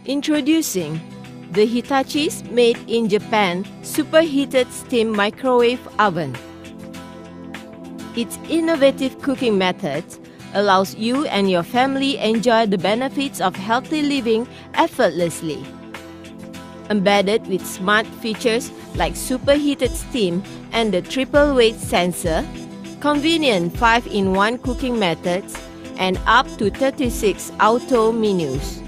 Introducing the Hitachi's made in Japan superheated steam microwave oven. Its innovative cooking methods allows you and your family enjoy the benefits of healthy living effortlessly. Embedded with smart features like superheated steam and the triple weight sensor, convenient 5-in-1 cooking methods, and up to 36 auto menus.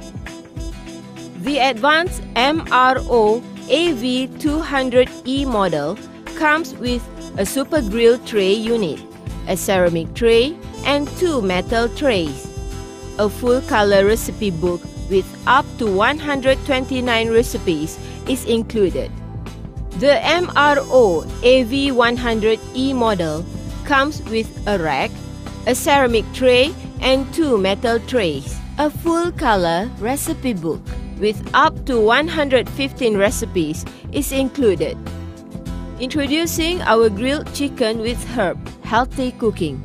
The advanced MRO-AV100E model comes with a super grill tray unit, a ceramic tray, and 2 metal trays. A full-color recipe book with up to 129 recipes is included. The MRO-AV100E model comes with a rack, a ceramic tray, and 2 metal trays. A full-color recipe book with up to 115 recipes is included. Introducing our grilled chicken with herb, healthy cooking.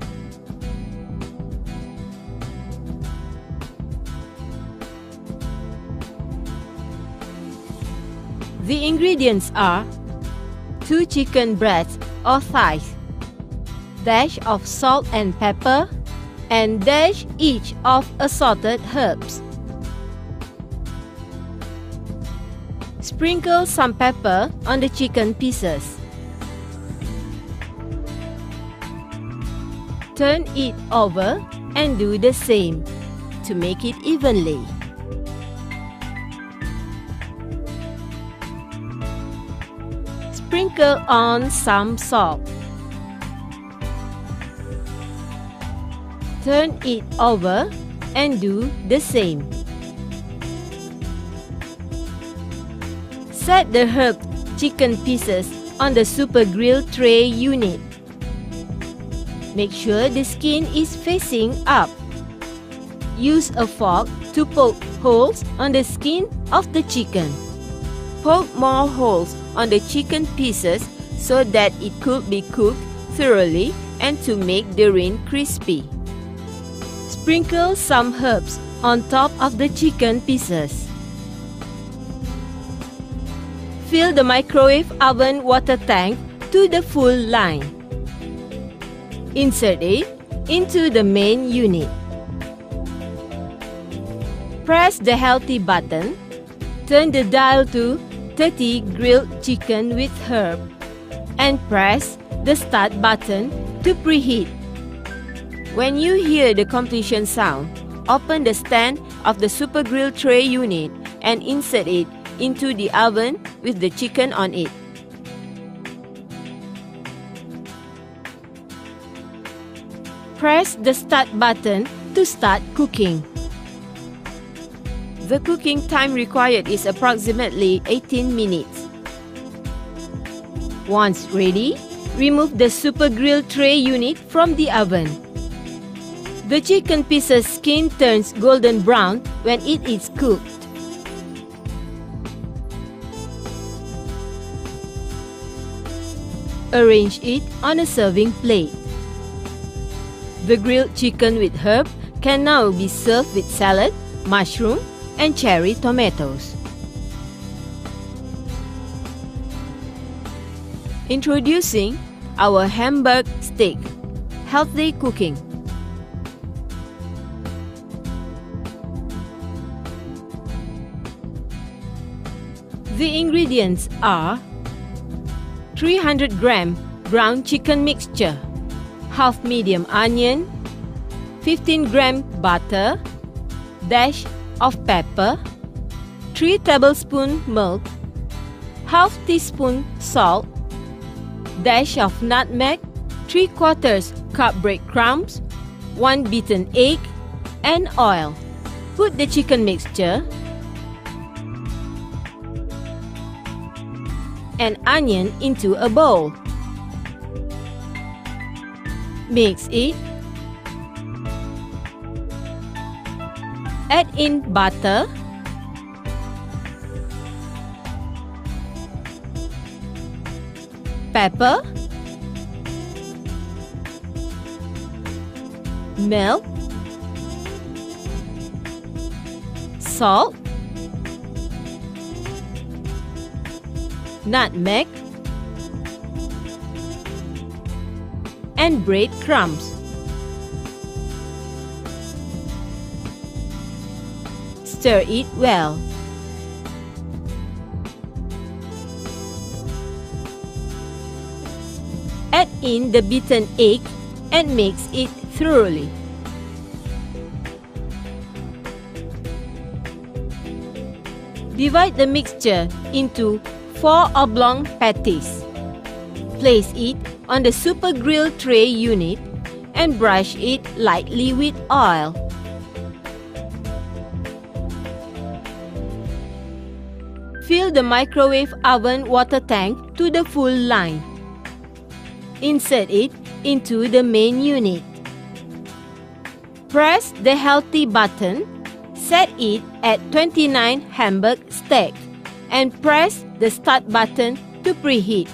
The ingredients are 2 chicken breasts or thighs, dash of salt and pepper, and dash each of assorted herbs. Sprinkle some pepper on the chicken pieces. Turn it over and do the same to make it evenly. Sprinkle on some salt. Turn it over and do the same. Set the herb chicken pieces on the super grill tray unit. Make sure the skin is facing up. Use a fork to poke holes on the skin of the chicken. Poke more holes on the chicken pieces so that it could be cooked thoroughly and to make the rind crispy. Sprinkle some herbs on top of the chicken pieces. Fill the microwave oven water tank to the full line. Insert it into the main unit. Press the healthy button. Turn the dial to 30 grilled chicken with herb and press the start button to preheat. When you hear the completion sound, open the stand of the super grill tray unit and insert it into the oven with the chicken on it. Press the start button to start cooking. The cooking time required is approximately 18 minutes. Once ready, remove the super grill tray unit from the oven. The chicken pieces skin turns golden brown when it is cooked. Arrange it on a serving plate. The grilled chicken with herb can now be served with salad, mushroom, and cherry tomatoes. Introducing our Hamburg steak, healthy cooking. The ingredients are 300 gram ground chicken mixture, half medium onion, 15 gram butter, dash of pepper, 3 tablespoon milk, half teaspoon salt, dash of nutmeg, 3/4 cup breadcrumbs, 1 beaten egg, and oil. Put the chicken mixture and onion into a bowl. Mix it. Add in butter, pepper, milk, salt, nutmeg, and breadcrumbs. Stir it well. Add in the beaten egg and mix it thoroughly. Divide the mixture into 4 oblong patties. Place it on the super grill tray unit and brush it lightly with oil. Fill the microwave oven water tank to the full line. Insert it into the main unit. Press the healthy button, set it at 29 Hamburg stack, and press the start button to preheat.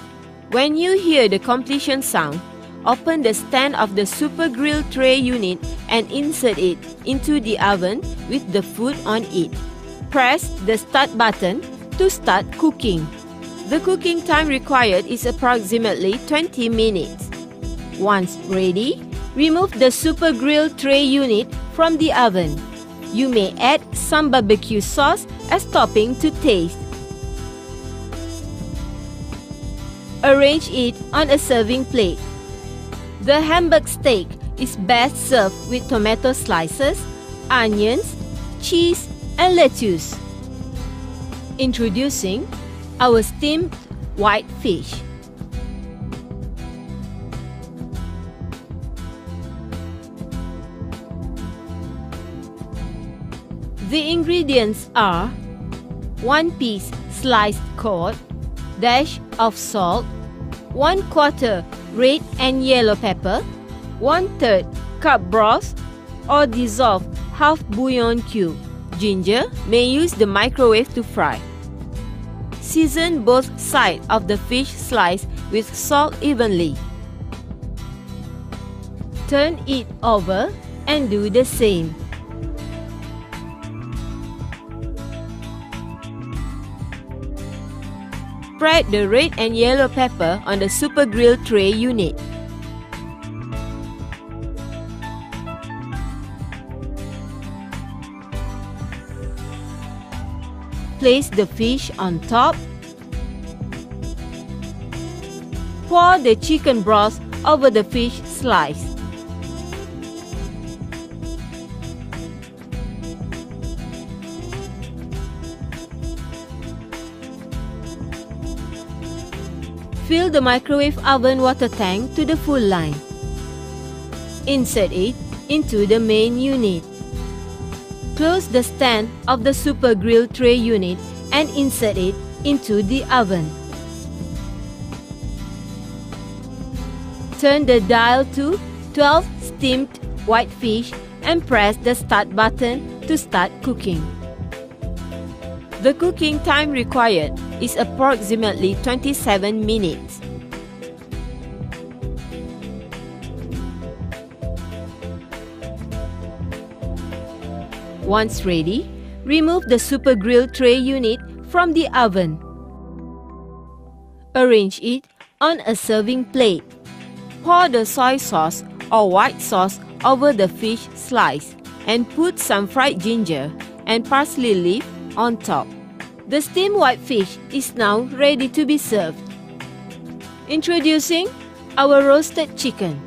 When you hear the completion sound, open the stand of the super grill tray unit and insert it into the oven with the food on it. Press the start button to start cooking. The cooking time required is approximately 20 minutes. Once ready, remove the super grill tray unit from the oven. You may add some barbecue sauce as topping to taste. Arrange it on a serving plate. The Hamburg steak is best served with tomato slices, onions, cheese, and lettuce. Introducing our steamed white fish. The ingredients are 1 piece sliced cod, dash of salt, 1/4 red and yellow pepper, 1/3 cup broth or dissolved half bouillon cube. Ginger may use the microwave to fry. Season both sides of the fish slice with salt evenly. Turn it over and do the same. Spread the red and yellow pepper on the super grill tray unit. Place the fish on top. Pour the chicken broth over the fish slice. Fill the microwave oven water tank to the full line. Insert it into the main unit. Close the stand of the super grill tray unit and insert it into the oven. Turn the dial to 12 steamed white fish and press the start button to start cooking. The cooking time required is approximately 27 minutes. Once ready, remove the super grill tray unit from the oven. Arrange it on a serving plate. Pour the soy sauce or white sauce over the fish slice and put some fried ginger and parsley leaf on top. The steamed white fish is now ready to be served. Introducing our roasted chicken.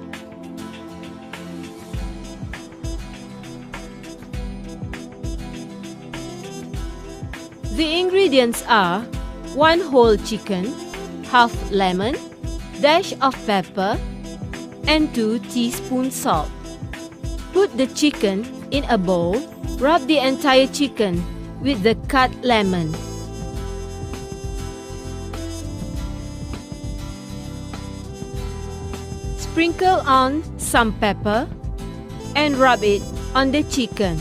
The ingredients are 1 whole chicken, half lemon, dash of pepper, and 2 teaspoons salt. Put the chicken in a bowl. Rub the entire chicken with the cut lemon. Sprinkle on some pepper and rub it on the chicken.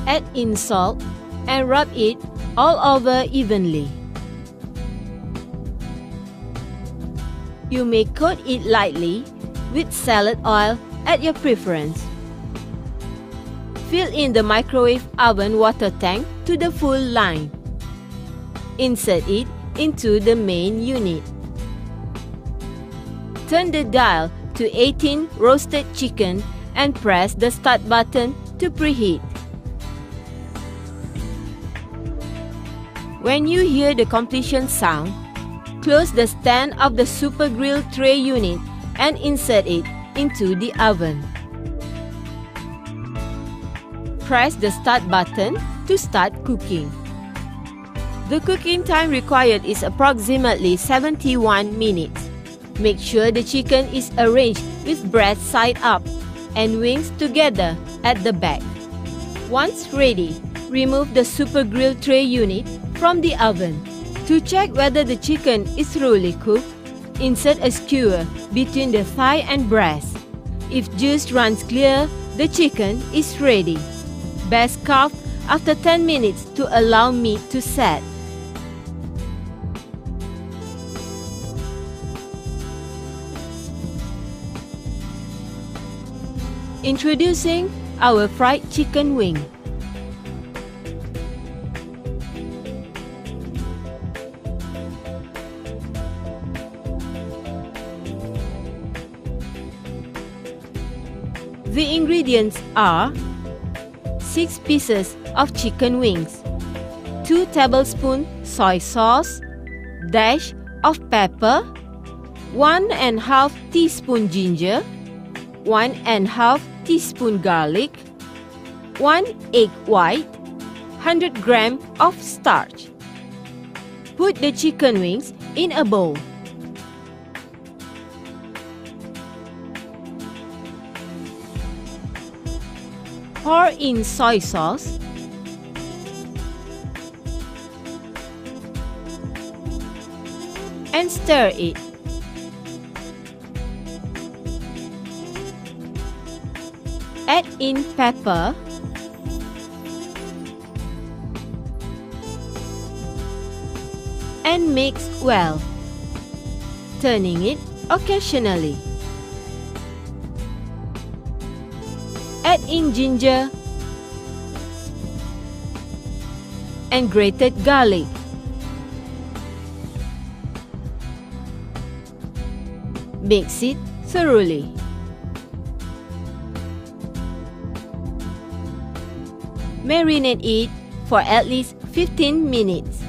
Add in salt and rub it all over evenly. You may coat it lightly with salad oil at your preference. Fill in the microwave oven water tank to the full line. Insert it into the main unit. Turn the dial to 18 roasted chicken and press the start button to preheat. When you hear the completion sound, close the stand of the Super Grill tray unit and insert it into the oven. Press the start button to start cooking. The cooking time required is approximately 71 minutes. Make sure the chicken is arranged with breast side up and wings together at the back. Once ready, remove the Super Grill tray unit from the oven. To check whether the chicken is thoroughly cooked, insert a skewer between the thigh and breast. If juice runs clear, the chicken is ready. Best carve after 10 minutes to allow meat to set. Introducing our fried chicken wing. The ingredients are 6 pieces of chicken wings, 2 tablespoons soy sauce, dash of pepper, 1½ teaspoon ginger, 1½ teaspoon garlic, 1 egg white, 100 grams of starch. Put the chicken wings in a bowl. Pour in soy sauce, and stir it. Add in pepper, and mix well, turning it occasionally. Add in ginger and grated garlic. Mix it thoroughly. Marinate it for at least 15 minutes.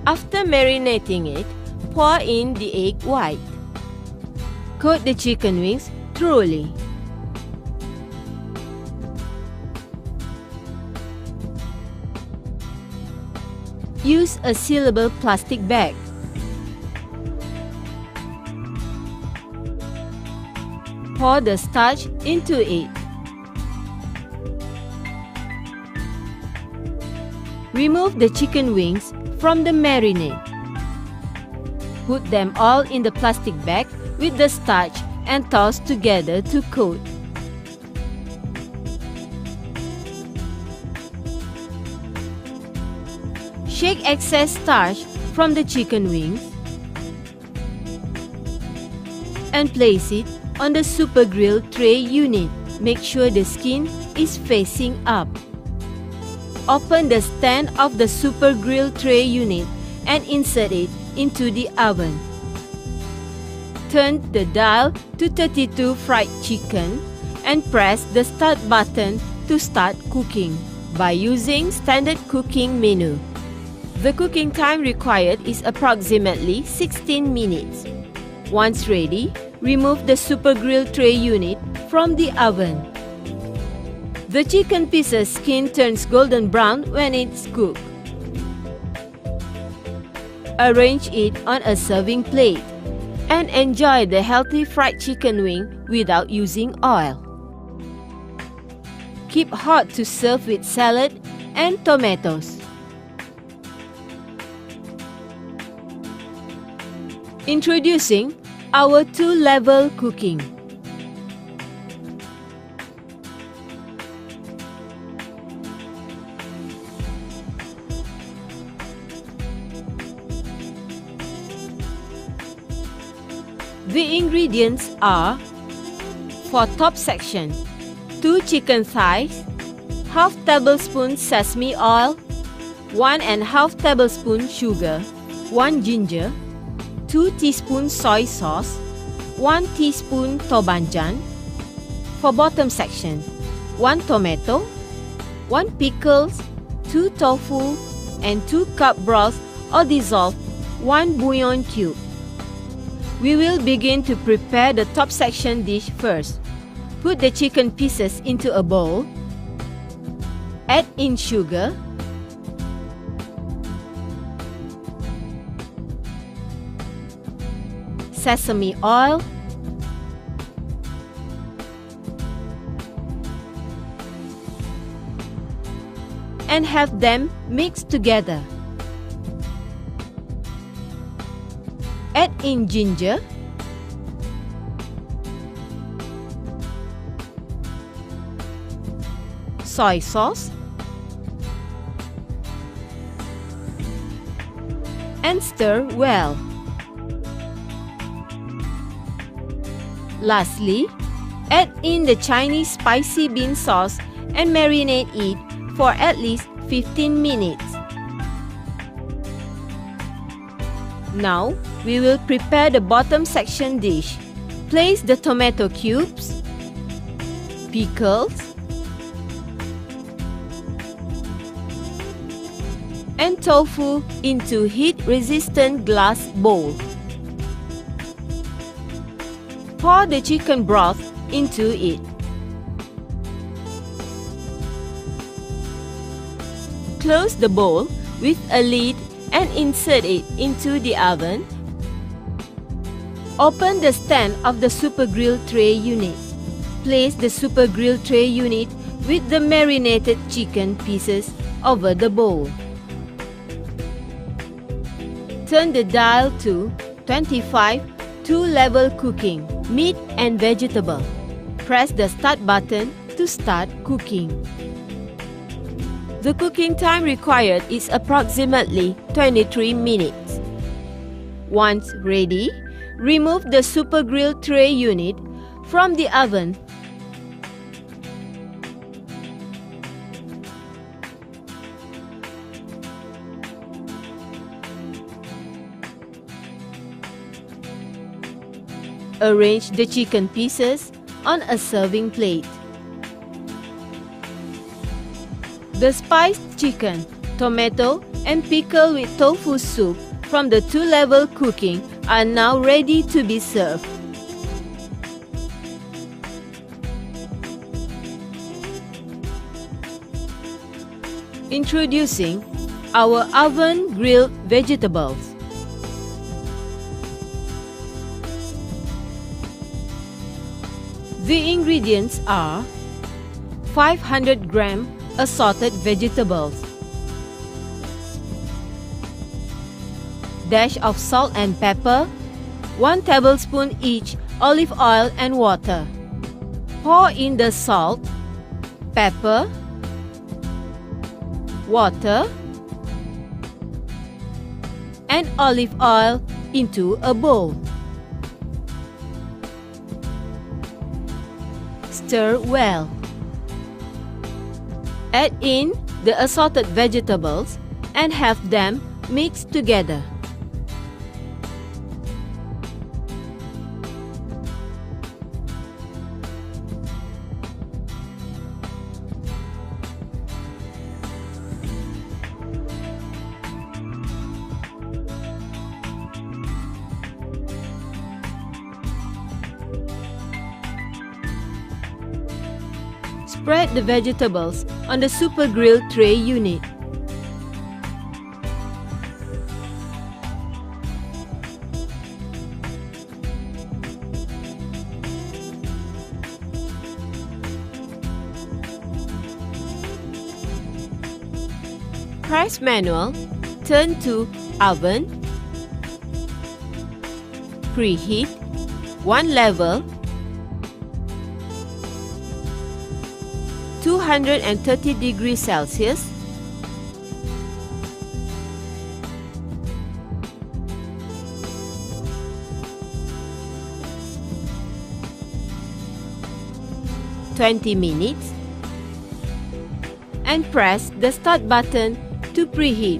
After marinating it, pour in the egg white. Coat the chicken wings thoroughly. Use a sealable plastic bag. Pour the starch into it. Remove the chicken wings from the marinade. Put them all in the plastic bag with the starch and toss together to coat. Shake excess starch from the chicken wings and place it on the Super Grill tray unit. Make sure the skin is facing up. Open the stand of the Super Grill tray unit and insert it into the oven. Turn the dial to 32 fried chicken and press the start button to start cooking by using standard cooking menu. The cooking time required is approximately 16 minutes. Once ready, remove the Super Grill tray unit from the oven. The chicken pieces skin turns golden brown when it's cooked. Arrange it on a serving plate and enjoy the healthy fried chicken wing without using oil. Keep hot to serve with salad and tomatoes. Introducing our two-level cooking. The ingredients are: for top section, 2 chicken thighs, half tablespoon sesame oil, 1½ tablespoon sugar, 1 ginger, 2 teaspoons soy sauce, 1 teaspoon tobanjan. For bottom section, 1 tomato, 1 pickles, 2 tofu, and 2 cup broth or dissolved 1 bouillon cube. We will begin to prepare the top section dish first. Put the chicken pieces into a bowl. Add in sugar, sesame oil, and have them mixed together. Add in ginger, soy sauce, and stir well. Lastly, add in the Chinese spicy bean sauce and marinate it for at least 15 minutes. Now, we will prepare the bottom section dish. Place the tomato cubes, pickles, and tofu into heat-resistant glass bowl. Pour the chicken broth into it. Close the bowl with a lid and insert it into the oven. Open the stand of the super grill tray unit. Place the super grill tray unit with the marinated chicken pieces over the bowl. Turn the dial to 25 2-level cooking, meat and vegetable. Press the start button to start cooking. The cooking time required is approximately 23 minutes. Once ready, remove the super grill tray unit from the oven. Arrange the chicken pieces on a serving plate. The spiced chicken, tomato, and pickle with tofu soup from the 2-level cooking are now ready to be served. Introducing our oven-grilled vegetables. The ingredients are 500 gram assorted vegetables, dash of salt and pepper, 1 tablespoon each olive oil and water. Pour in the salt, pepper, water, and olive oil into a bowl. Stir well. Add in the assorted vegetables and have them mixed together. Spread the vegetables on the super grill tray unit. Press manual, turn to oven, preheat 1 level, 230 degrees Celsius. 20 minutes and press the start button to preheat.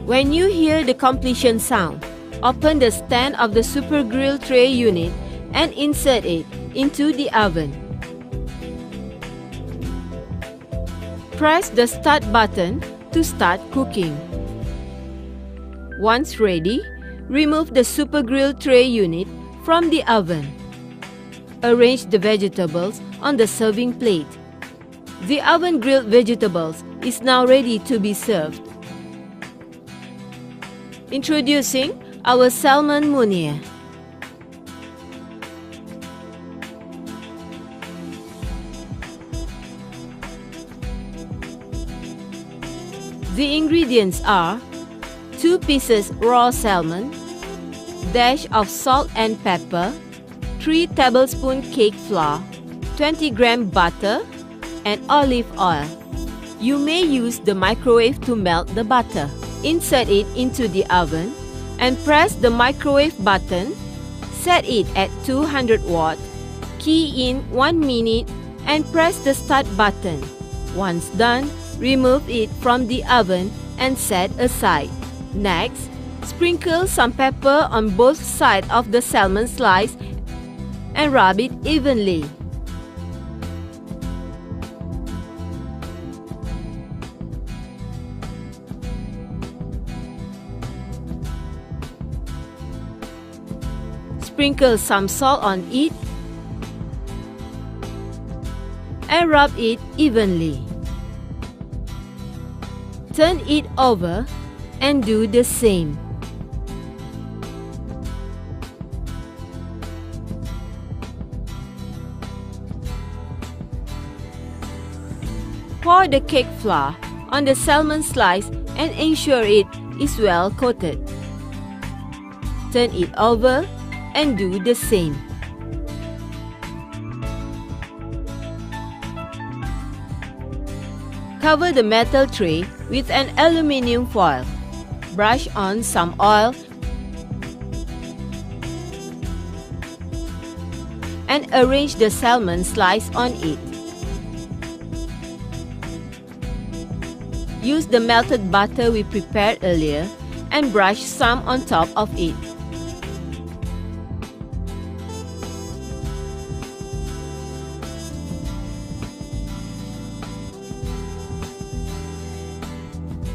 When you hear the completion sound, open the stand of the super grill tray unit and insert it into the oven. Press the start button to start cooking. Once ready, remove the super grill tray unit from the oven. Arrange the vegetables on the serving plate. The oven-grilled vegetables is now ready to be served. Introducing our salmon meunier. The ingredients are 2 pieces raw salmon, dash of salt and pepper, 3 tablespoon cake flour, 20 gram butter, and olive oil. You may use the microwave to melt the butter. Insert it into the oven and press the microwave button. Set it at 200 watt. Key in 1 minute and press the start button. Once done, remove it from the oven and set aside. Next, sprinkle some pepper on both sides of the salmon slice and rub it evenly. Sprinkle some salt on it and rub it evenly. Turn it over and do the same. Pour the cake flour on the salmon slice and ensure it is well coated. Turn it over and do the same. Cover the metal tray with an aluminium foil. Brush on some oil and arrange the salmon slice on it. Use the melted butter we prepared earlier and brush some on top of it.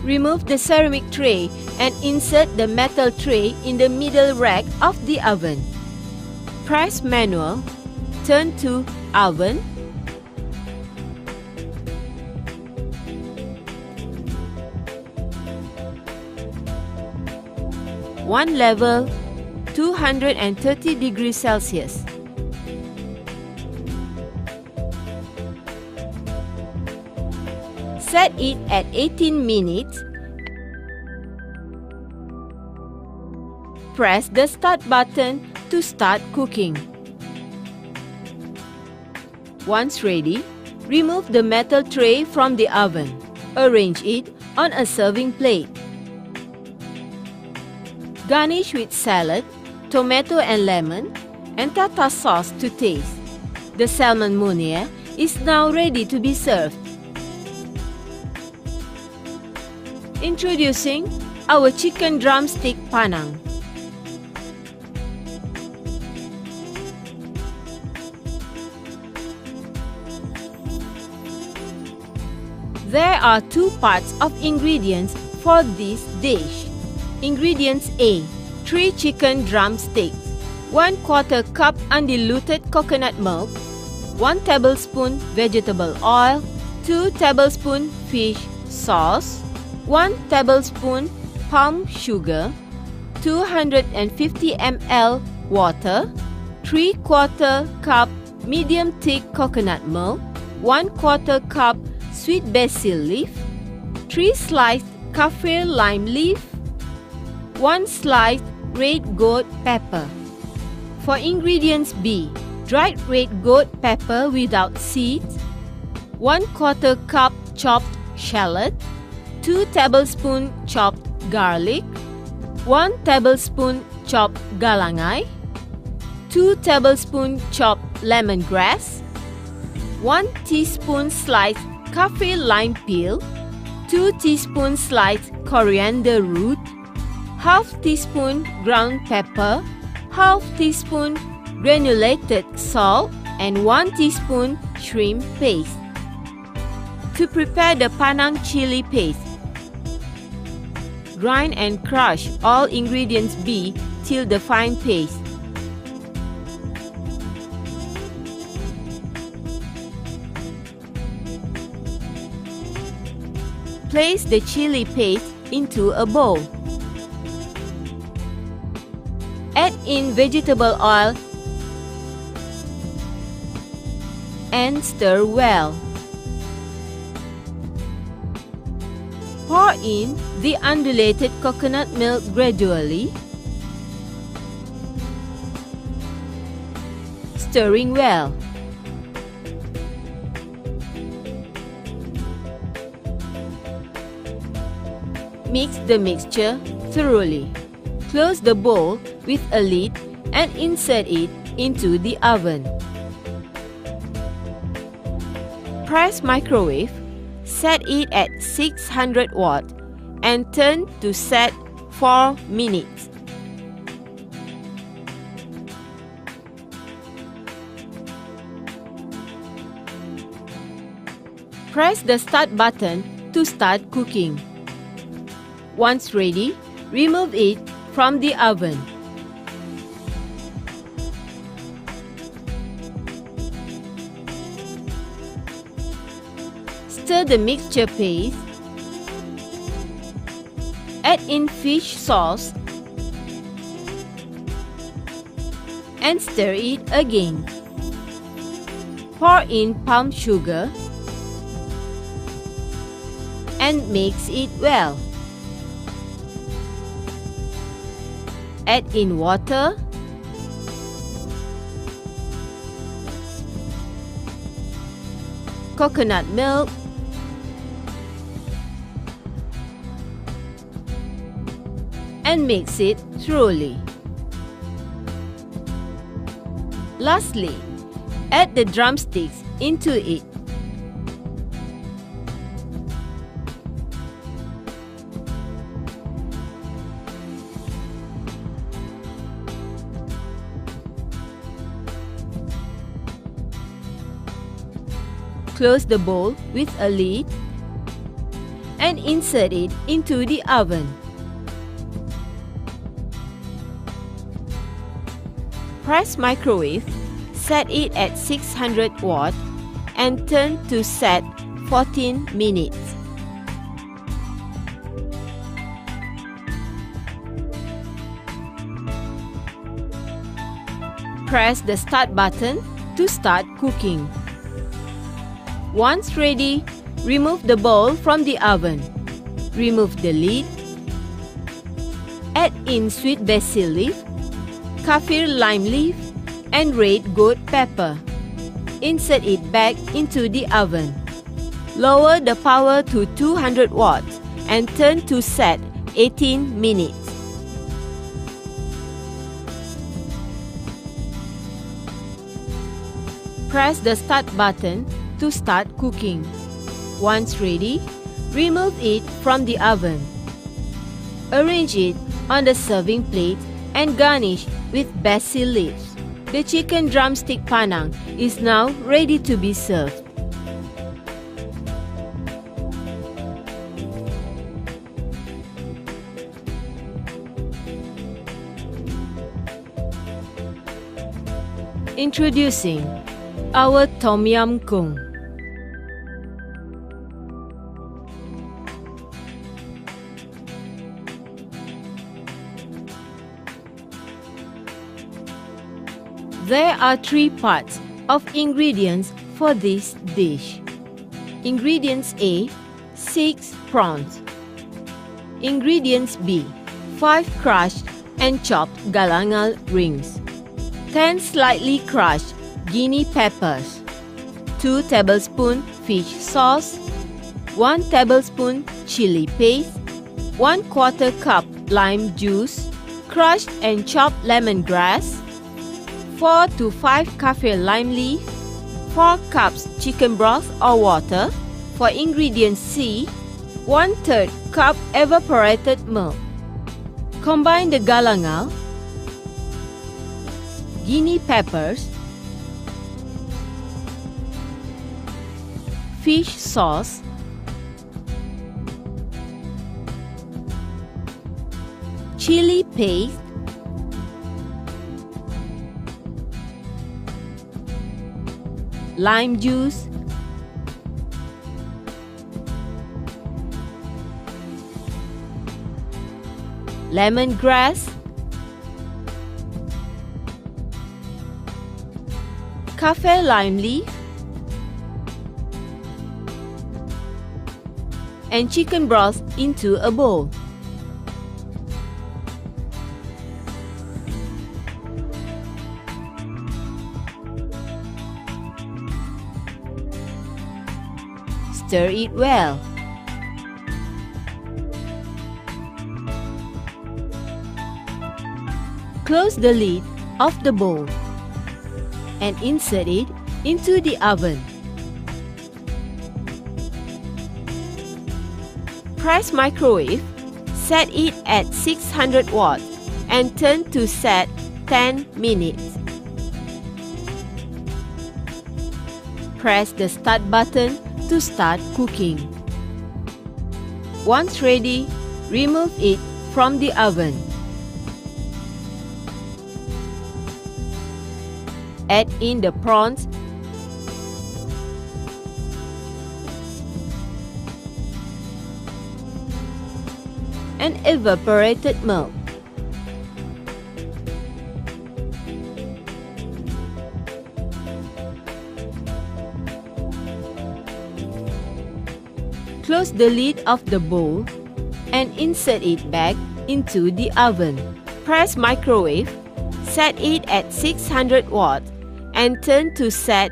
Remove the ceramic tray and insert the metal tray in the middle rack of the oven. Press manual, turn to oven, one level, 230 degrees Celsius. Set it at 18 minutes. Press the start button to start cooking. Once ready, remove the metal tray from the oven. Arrange it on a serving plate. Garnish with salad, tomato and lemon, and tartar sauce to taste. The salmon meunier is now ready to be served. Introducing our chicken drumstick panang. There are 2 parts of ingredients for this dish. Ingredients A. 3 chicken drumsticks, 1/4 cup undiluted coconut milk, 1 tablespoon vegetable oil, 2 tablespoon fish sauce, 1 tablespoon palm sugar, 250 ml water, 3/4 cup medium thick coconut milk, 1/4 cup sweet basil leaf, 3 sliced kaffir lime leaf, 1 sliced red goat pepper. For ingredients B, dried red goat pepper without seeds, 1/4 cup chopped shallot, 2 tablespoons chopped garlic, 1 tablespoon chopped galangai, 2 tablespoons chopped lemongrass, 1 teaspoon sliced kaffir lime peel, 2 teaspoon sliced coriander root, half teaspoon ground pepper, half teaspoon granulated salt, and 1 teaspoon shrimp paste. To prepare the Panang chili paste, grind and crush all ingredients B till the fine paste. Place the chili paste into a bowl. Add in vegetable oil and stir well. Pour in the undulated coconut milk gradually, stirring well. Mix the mixture thoroughly. Close the bowl with a lid and insert it into the oven. Press microwave, set it at 600 watt and turn to set 4 minutes. Press the start button to start cooking. Once ready, remove it from the oven. Stir the mixture paste. Add in fish sauce and stir it again. Pour in palm sugar and mix it well. Add in water, coconut milk, and mix it thoroughly. Lastly, add the drumsticks into it. Close the bowl with a lid and insert it into the oven. Press microwave, set it at 600 watt and turn to set 14 minutes. Press the start button to start cooking. Once ready, remove the bowl from the oven. Remove the lid. Add in sweet basil leaf, kaffir lime leaf, and red goat pepper. Insert it back into the oven. Lower the power to 200 watts and turn to set 18 minutes. Press the start button to start cooking. Once ready, remove it from the oven. Arrange it on the serving plate and garnish with basil leaves. The chicken drumstick panang is now ready to be served. Introducing our Tom Yum Goong. There are 3 parts of ingredients for this dish. Ingredients A, 6 prawns. Ingredients B, 5 crushed and chopped galangal rings, 10 slightly crushed guinea peppers, 2 tablespoons fish sauce, 1 tablespoon chili paste, 1/4 cup lime juice, crushed and chopped lemongrass, 4 to 5 kaffir lime leaf, 4 cups chicken broth or water. For ingredient C, 1/3 cup evaporated milk. Combine the galangal, guinea peppers, fish sauce, chili paste, lime juice, lemongrass, cafe lime leaf, and chicken broth into a bowl. Stir it well. Close the lid of the bowl and insert it into the oven. Press microwave, set it at 600 watts and turn to set 10 minutes. Press the start button to start cooking. Once ready, remove it from the oven. Add in the prawns and evaporated milk. Close the lid of the bowl and insert it back into the oven. Press microwave, set it at 600 watts and turn to set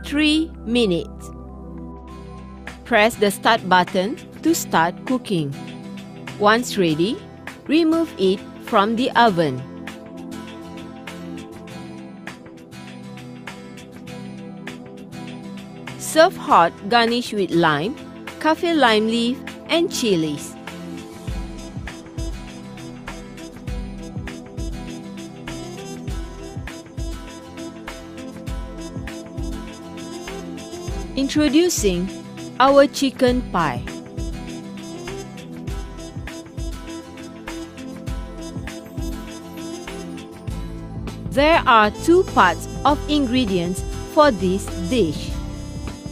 3 minutes. Press the start button to start cooking. Once ready, remove it from the oven. Serve hot, garnish with lime, kaffir lime leaf and chilies. Introducing our chicken pie. There are 2 parts of ingredients for this dish.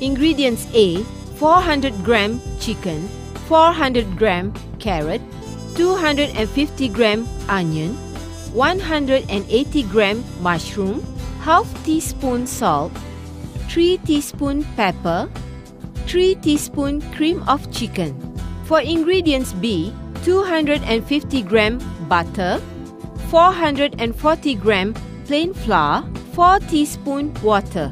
Ingredients A: 400 gram chicken, 400 gram carrot, 250 gram onion, 180 gram mushroom, half teaspoon salt, 3 teaspoon pepper, 3 teaspoon cream of chicken. For ingredients B: 250 gram butter, 440 gram plain flour, 4 teaspoon water.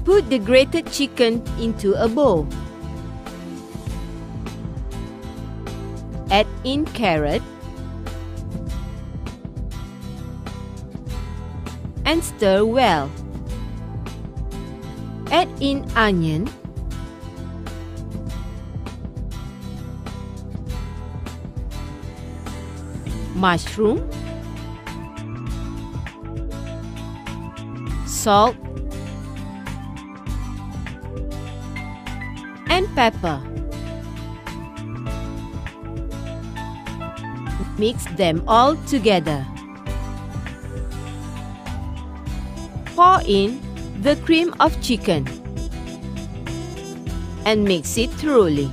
Put the grated chicken into a bowl. Add in carrot and stir well. Add in onion, mushroom, salt and pepper. Mix them all together. Pour in the cream of chicken and mix it thoroughly.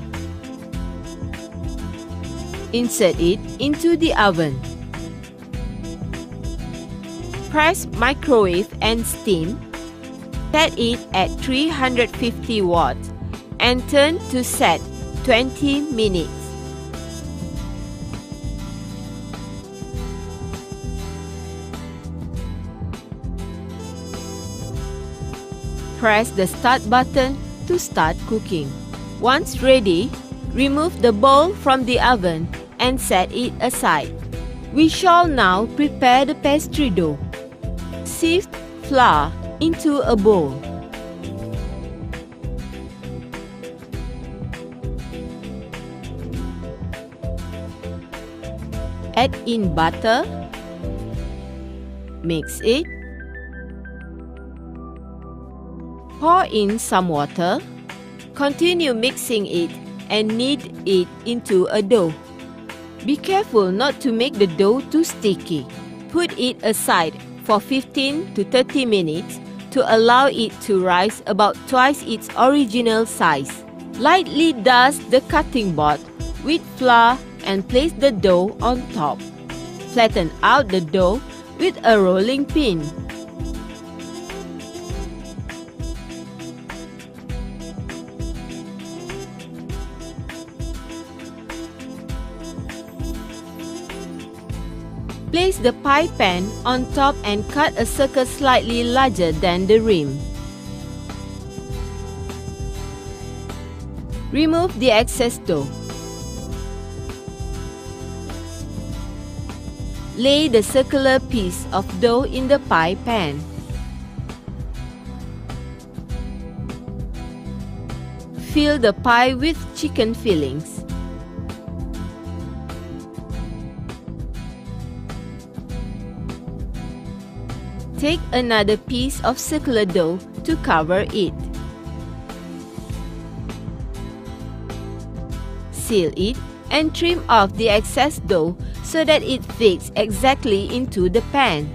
Insert it into the oven. Press microwave and steam. Set it at 350 watts and turn to set 20 minutes. Press the start button to start cooking. Once ready, remove the bowl from the oven and set it aside. We shall now prepare the pastry dough. Sift flour into a bowl. Add in butter. Mix it. Pour in some water. Continue mixing it and knead it into a dough. Be careful not to make the dough too sticky. Put it aside for 15 to 30 minutes to allow it to rise about twice its original size. Lightly dust the cutting board with flour and place the dough on top. Flatten out the dough with a rolling pin. Place the pie pan on top and cut a circle slightly larger than the rim. Remove the excess dough. Lay the circular piece of dough in the pie pan. Fill the pie with chicken fillings. Take another piece of circular dough to cover it. Seal it and trim off the excess dough so that it fits exactly into the pan.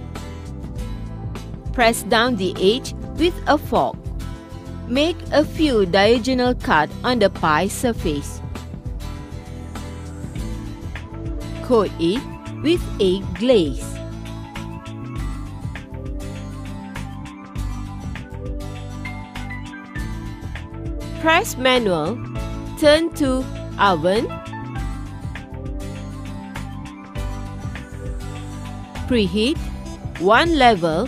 Press down the edge with a fork. Make a few diagonal cuts on the pie surface. Coat it with egg glaze. Press manual, turn to oven, preheat 1 level,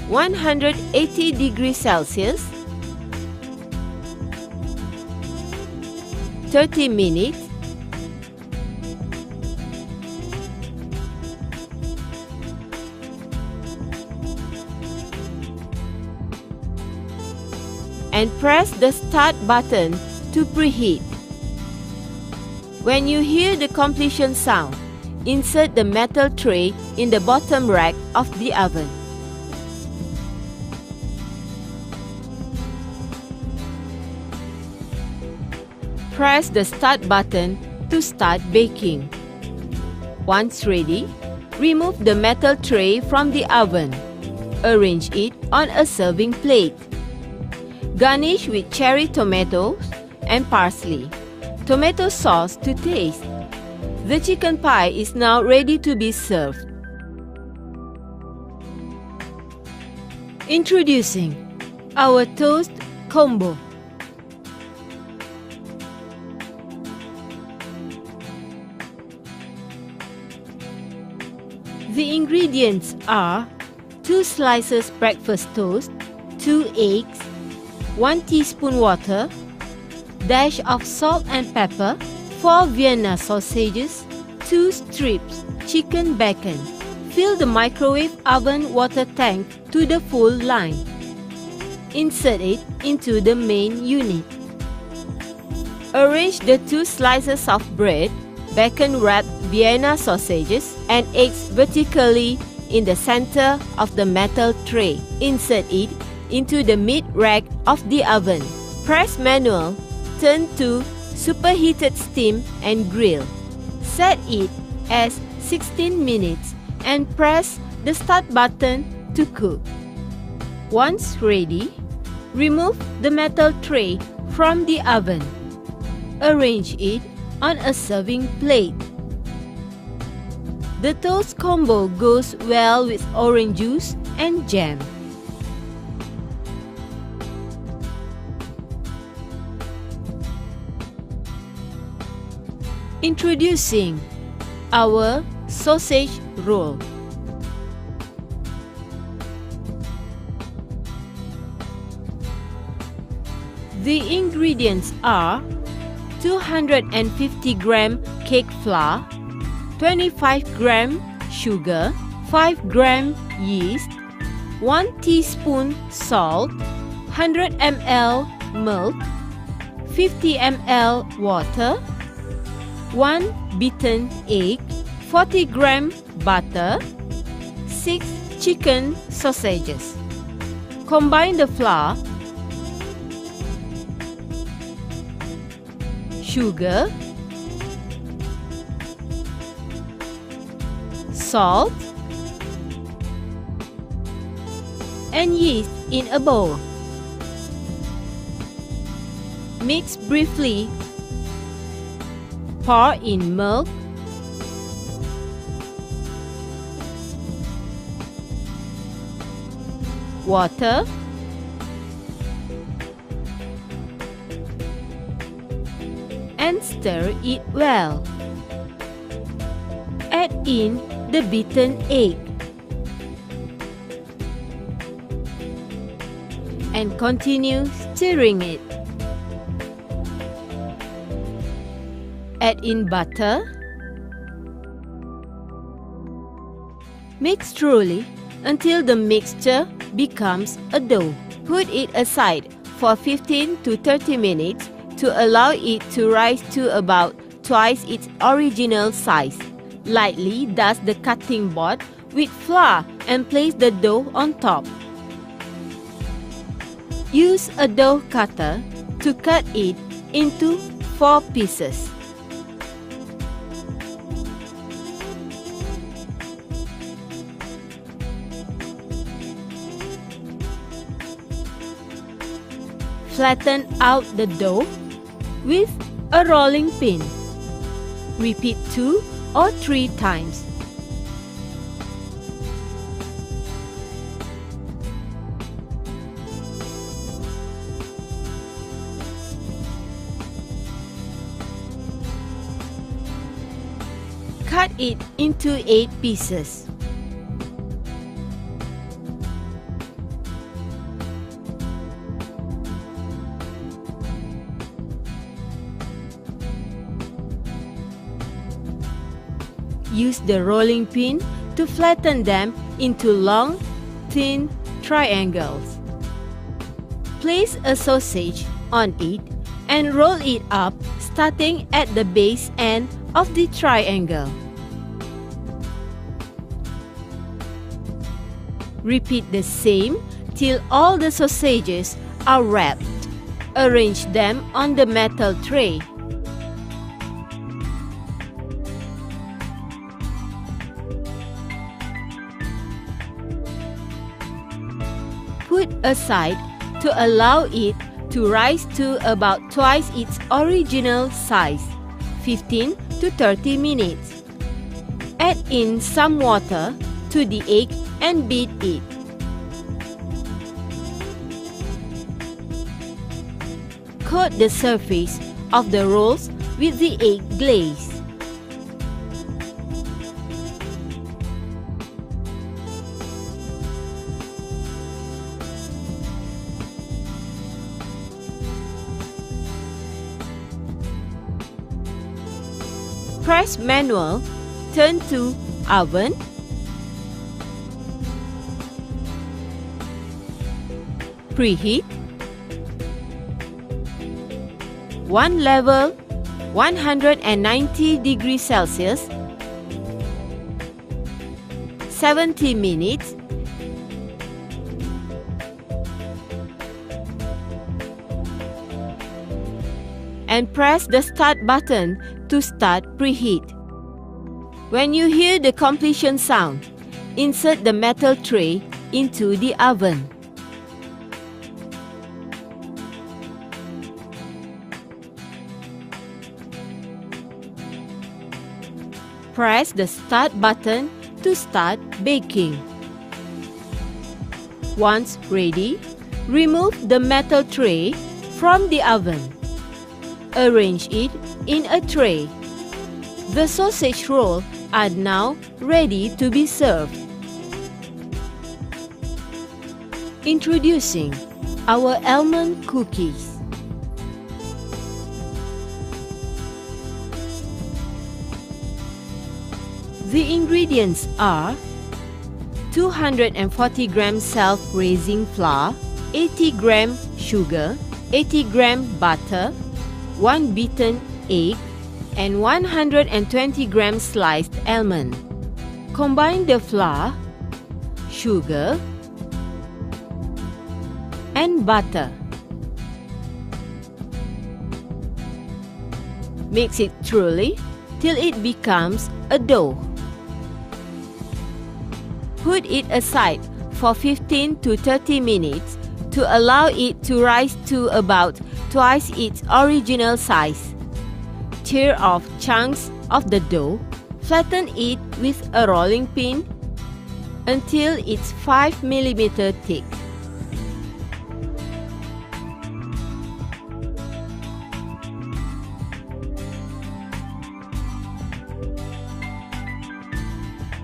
180 degrees Celsius, 30 minutes, and press the start button to preheat. When you hear the completion sound, insert the metal tray in the bottom rack of the oven. Press the start button to start baking. Once ready, remove the metal tray from the oven. Arrange it on a serving plate. Garnish with cherry tomatoes and parsley. Tomato sauce to taste. The chicken pie is now ready to be served. Introducing our toast combo. The ingredients are 2 slices breakfast toast, 2 eggs, 1 teaspoon water, dash of salt and pepper, 4 Vienna sausages, 2 strips chicken bacon. Fill the microwave oven water tank to the full line. Insert it into the main unit. Arrange the 2 slices of bread, bacon-wrapped Vienna sausages, and eggs vertically in the center of the metal tray. Insert it into the mid rack of the oven. Press manual, turn to superheated steam and grill. Set it as 16 minutes and press the start button to cook. Once ready, remove the metal tray from the oven. Arrange it on a serving plate. The toast combo goes well with orange juice and jam. Introducing our sausage roll. The ingredients are 250 gram cake flour, 25 gram sugar, 5 gram yeast, 1 teaspoon salt, 100 ml milk, 50 ml water, 1 beaten egg, 40 gram butter, 6 chicken sausages. Combine the flour, sugar, salt, and yeast in a bowl. Mix briefly. Pour in milk, water, and stir it well. Add in the beaten egg and continue stirring it. Add in butter. Mix thoroughly until the mixture becomes a dough. Put it aside for 15 to 30 minutes to allow it to rise to about twice its original size. Lightly dust the cutting board with flour and place the dough on top. Use a dough cutter to cut it into 4 pieces. Flatten out the dough with a rolling pin. Repeat 2 or 3 times. Cut it into 8 pieces. Use the rolling pin to flatten them into long, thin triangles. Place a sausage on it and roll it up, starting at the base end of the triangle. Repeat the same till all the sausages are wrapped. Arrange them on the metal tray. Put aside to allow it to rise to about twice its original size, 15 to 30 minutes. Add in some water to the egg and beat it. Coat the surface of the rolls with the egg glaze. Press manual, turn to oven, preheat, 1 level, 190 degrees Celsius, 70 minutes, and press the start button to start preheat. When you hear the completion sound, insert the metal tray into the oven. Press the start button to start baking. Once ready, remove the metal tray from the oven. Arrange it in a tray. The sausage rolls are now ready to be served. Introducing our almond cookies. The ingredients are 240 grams self-raising flour, 80 grams sugar, 80 grams butter, 1 beaten egg, and 120 grams sliced almond. Combine the flour, sugar, and butter. Mix it thoroughly till it becomes a dough. Put it aside for 15 to 30 minutes to allow it to rise to about twice its original size. Tear off chunks of the dough, flatten it with a rolling pin until it's 5 mm thick.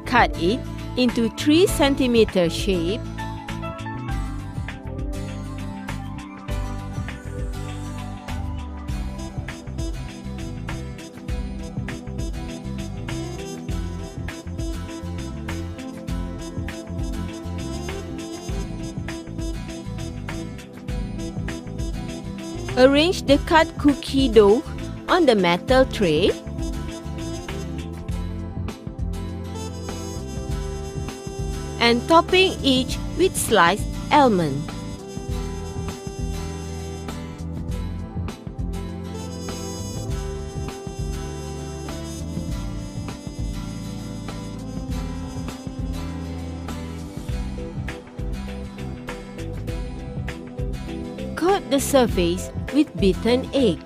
Cut it into 3 cm shape. Arrange the cut cookie dough on the metal tray. And topping each with sliced almond. Coat the surface with beaten egg.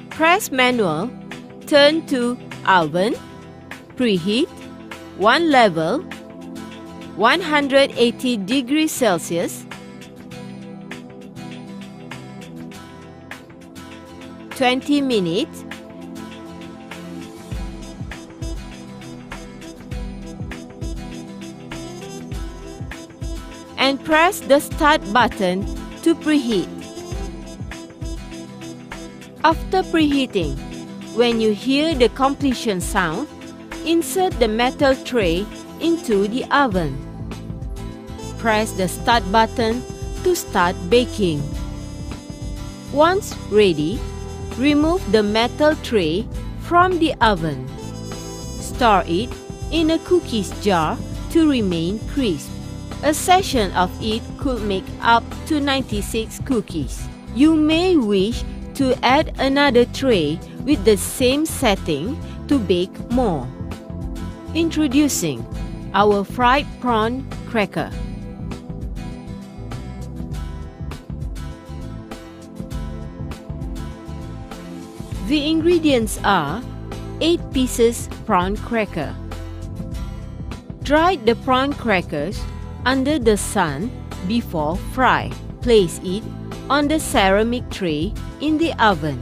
Press manual, turn to oven, preheat, 1 level, 180 degrees Celsius, 20 minutes, and press the start button to preheat. After preheating, when you hear the completion sound, insert the metal tray into the oven. Press the start button to start baking. Once ready, remove the metal tray from the oven. Store it in a cookies jar to remain crisp. A section of it could make up to 96 cookies. You may wish to add another tray with the same setting to bake more. Introducing our fried prawn cracker. The ingredients are 8 pieces prawn cracker. Dry the prawn crackers under the sun before fry. Place it on the ceramic tray in the oven.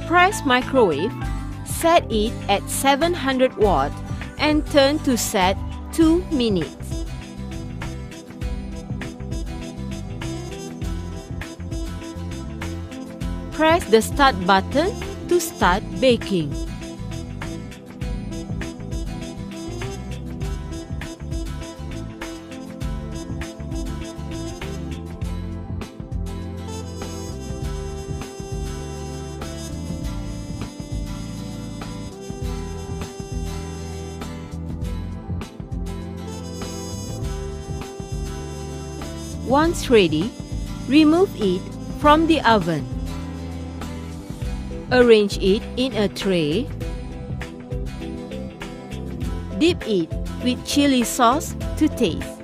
Press microwave, set it at 700 watt and turn to set 2 minutes. Press the start button to start baking. Once ready, remove it from the oven. Arrange it in a tray. Dip it with chili sauce to taste.